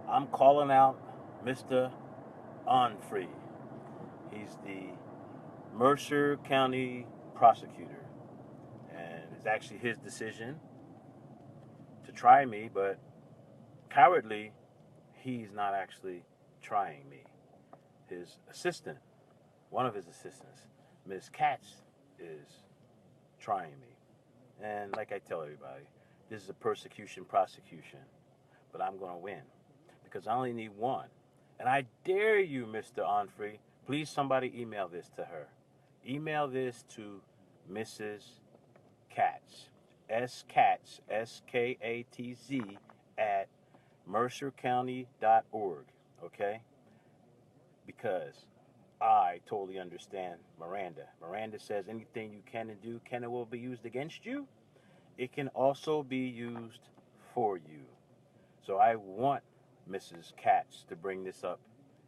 I'm calling out Mr. Onfri. He's the Mercer County Prosecutor. And it's actually his decision to try me, but cowardly, he's not actually trying me. His assistant, one of his assistants, Ms. Katz, is trying me. And like I tell everybody, this is a persecution prosecution, but I'm going to win because I only need one. And I dare you, Mr. Onfri, please somebody email this to her. Email this to Mrs. Katz, Katz, Skatz, at mercercounty.org, okay? Because I totally understand Miranda. Miranda says anything you can and do can and will be used against you. It can also be used for you. So I want Mrs. Katz to bring this up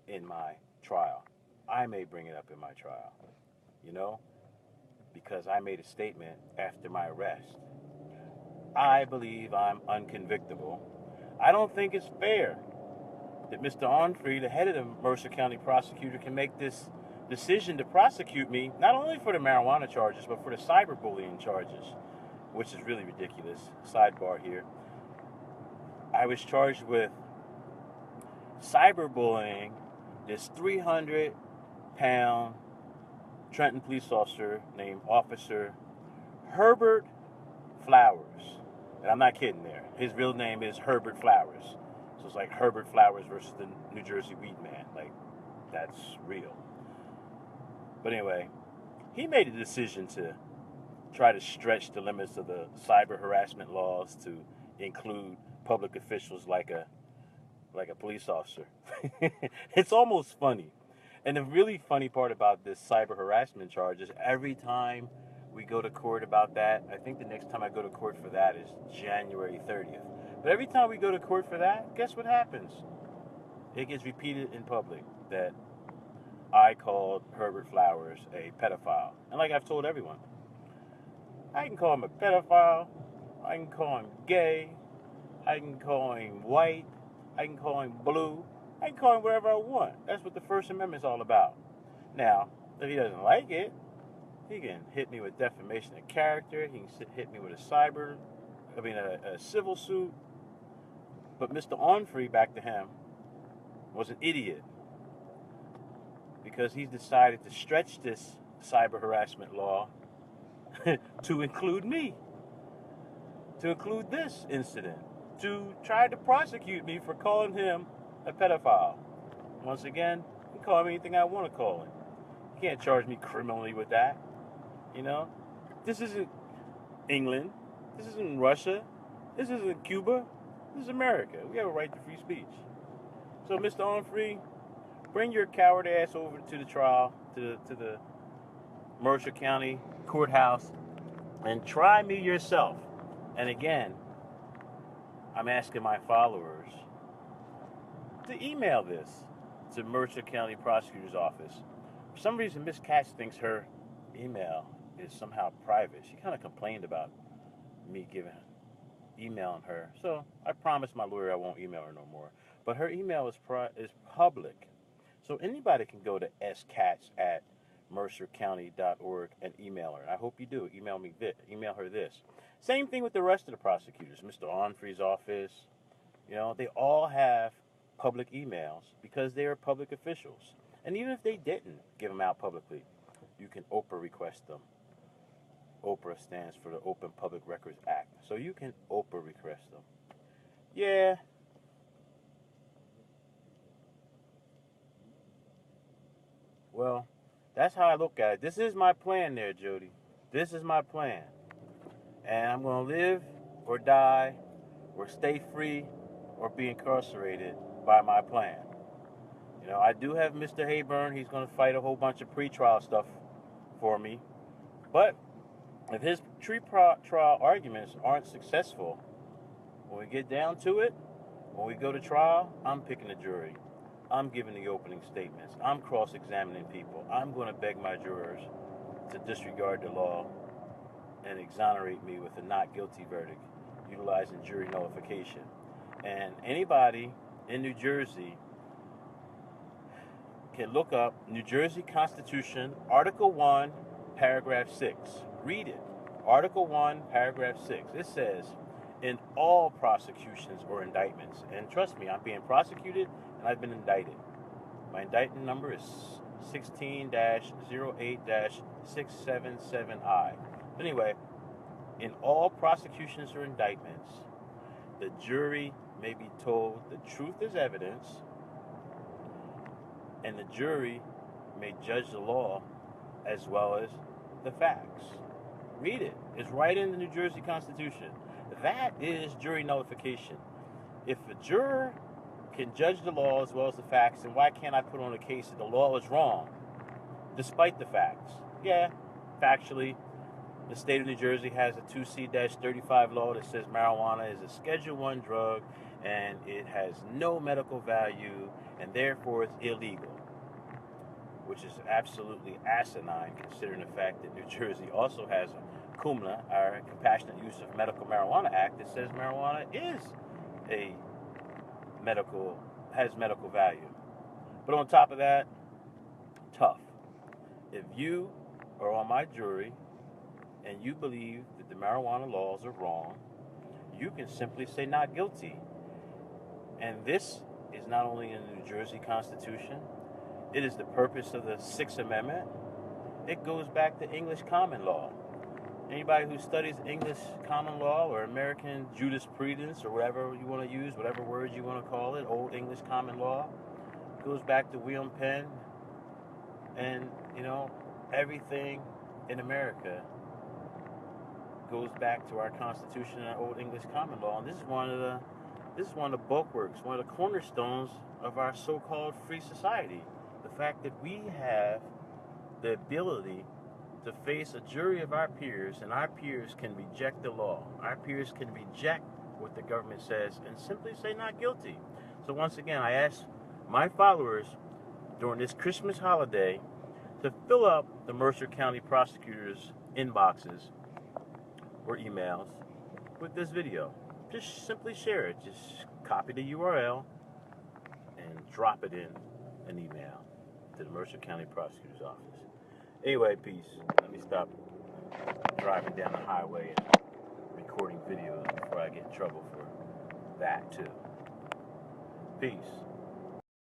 in my trial. I may bring it up in my trial, because I made a statement after my arrest. I believe I'm unconvictable. I don't think it's fair that Mr. Onfri, the head of the Mercer County Prosecutor, can make this decision to prosecute me, not only for the marijuana charges, but for the cyberbullying charges, which is really ridiculous. Sidebar here. I was charged with cyberbullying this 300-pound Trenton police officer named Officer Herbert Flowers. And I'm not kidding there. His real name is Herbert Flowers. So it's like Herbert Flowers versus the New Jersey Weedman. Like, that's real. But anyway, he made a decision to try to stretch the limits of the cyber harassment laws to include public officials like a police officer. It's almost funny. And the really funny part about this cyber harassment charge is every time we go to court about that, I think the next time I go to court for that is January 30th. But every time we go to court for that, guess what happens? It gets repeated in public that I called Herbert Flowers a pedophile. And like I've told everyone, I can call him a pedophile, I can call him gay, I can call him white, I can call him blue, I can call him whatever I want. That's what the First Amendment's all about. Now, if he doesn't like it, he can hit me with defamation of character, he can hit me with a civil suit. But Mr. Onfri, back to him, was an idiot because he's decided to stretch this cyber harassment law to include me, to include this incident, to try to prosecute me for calling him a pedophile. Once again, he can call me anything I want to call him. He can't charge me criminally with that. This isn't England. This isn't Russia. This isn't Cuba. This is America. We have a right to free speech. So, Mr. Onfri, bring your coward ass over to the trial, to the Mercer County Courthouse, and try me yourself. And again, I'm asking my followers to email this to Mercer County Prosecutor's Office. For some reason, Miss Katz thinks her email is somehow private. She kind of complained about me emailing her. So I promised my lawyer I won't email her no more. But her email is public. So anybody can go to skatz@mercercounty.org and email her. I hope you do. Email her this. Same thing with the rest of the prosecutors. Mr. Onfri's office. They all have public emails because they are public officials. And even if they didn't give them out publicly, you can Oprah request them. Oprah stands for the Open Public Records Act. So you can Oprah request them. Yeah. Well, that's how I look at it. This is my plan there, Jody. This is my plan. And I'm going to live or die or stay free or be incarcerated by my plan. I do have Mr. Hayburn. He's going to fight a whole bunch of pretrial stuff for me. But if his trial arguments aren't successful, when we get down to it, when we go to trial, I'm picking the jury. I'm giving the opening statements. I'm cross-examining people. I'm going to beg my jurors to disregard the law and exonerate me with a not guilty verdict, utilizing jury nullification. And anybody in New Jersey can look up New Jersey Constitution, Article 1, Paragraph 6. Read it. Article 1, Paragraph 6. It says, in all prosecutions or indictments, and trust me, I'm being prosecuted and I've been indicted. My indictment number is 16-08-677I. Anyway, in all prosecutions or indictments, the jury may be told the truth is evidence, and the jury may judge the law as well as the facts. Read it. It's right in the New Jersey Constitution. That is jury nullification. If a juror can judge the law as well as the facts, then why can't I put on a case that the law is wrong, despite the facts? Yeah, factually, the state of New Jersey has a 2C-35 law that says marijuana is a Schedule I drug and it has no medical value and therefore it's illegal, which is absolutely asinine considering the fact that New Jersey also has a CUMLA, our Compassionate Use of Medical Marijuana Act, that says marijuana is has medical value. But on top of that, tough. If you are on my jury and you believe that the marijuana laws are wrong, you can simply say not guilty. And this is not only in the New Jersey Constitution, it is the purpose of the Sixth Amendment. It goes back to English common law. Anybody who studies English common law or American jurisprudence or whatever you want to use, whatever words you want to call it, Old English common law, goes back to William Penn. And, everything in America goes back to our Constitution and Old English common law. And this is one of the bulwarks, one of the cornerstones of our so-called free society. The fact that we have the ability to face a jury of our peers, and our peers can reject the law. Our peers can reject what the government says and simply say not guilty. So once again, I ask my followers during this Christmas holiday to fill up the Mercer County Prosecutor's inboxes or emails with this video. Just simply share it. Just copy the URL and drop it in an email to the Mercer County Prosecutor's Office. Anyway, peace. Let me stop driving down the highway and recording videos before I get in trouble for that too. Peace.